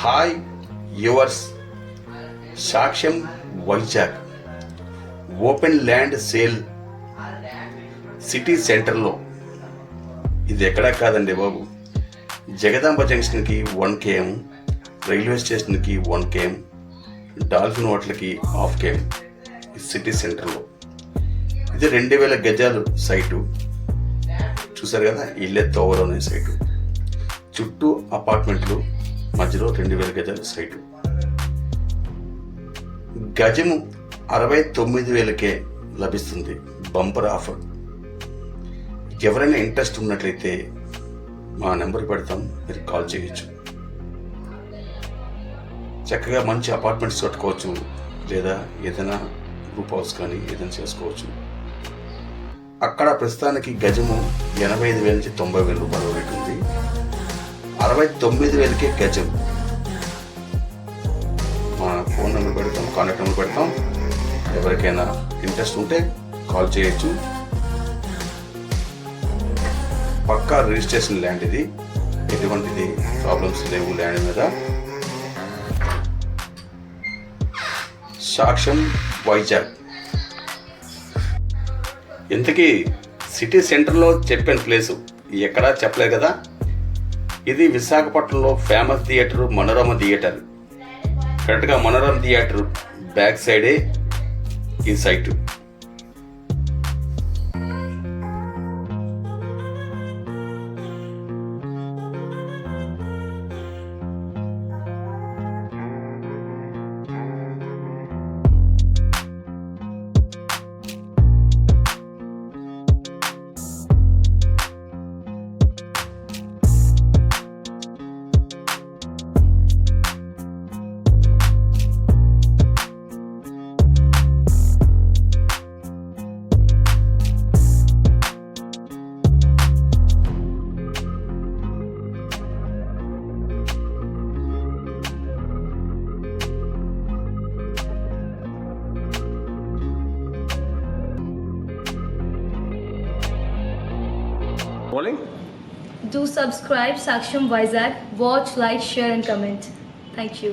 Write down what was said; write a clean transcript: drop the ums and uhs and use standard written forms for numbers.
Hi yours, సాక్ష్యం Vizag open land sale city సెంటర్లో. ఇది ఎక్కడా కాదండి బాబు, జగదాంబ జంక్షన్కి 1 km, రైల్వే స్టేషన్కి 1 km, డాల్ఫిన్ హోటల్కి 1/2 km. సిటీ సెంటర్లో ఇది 2000 గజాలు సైటు. చూసారు కదా, ఇల్లే తోవలోనే సైటు, చుట్టూ అపార్ట్మెంట్లు, మధ్యలో 2000 గజాల సైటు. గజము 69,000కే లభిస్తుంది. Bumper offer. ఎవరైనా ఇంట్రెస్ట్ ఉన్నట్లయితే మా నెంబర్ పెడతాం, మీరు కాల్ చేయొచ్చు. చక్కగా మంచి అపార్ట్మెంట్స్ కట్టుకోవచ్చు, లేదా ఏదైనా గ్రూప్ హౌస్ కానీ ఏదైనా చేసుకోవచ్చు. అక్కడ ప్రస్తుతానికి గజము 85,000 నుంచి 90,000 రూపాయల రేటు ఉంది. 69,000కే గజం. మా ఫోన్ నెంబర్ పెడతాం, కాంటాక్ట్ నెంబర్ పెడతాం. ఎవరికైనా ఇంట్రెస్ట్ ఉంటే కాల్ చేయొచ్చు. పక్కా రిజిస్ట్రేషన్ ల్యాండ్ ఇది, ఎటువంటిది ప్రాబ్లమ్స్ లేవు ల్యాండ్ మీద. సాక్ష్యం వైజాగ్. ఇంతకీ సిటీ సెంటర్లో చెప్పిన ప్లేసు ఎక్కడా చెప్పలేదు కదా. ఇది విశాఖపట్నంలో ఫేమస్ థియేటర్ మనోరమ థియేటర్. కరెక్ట్గా మనోరమ థియేటర్ బ్యాక్ సైడే ఈ site. Do subscribe Saksham Vizag. Watch, like, share and comment. Thank you.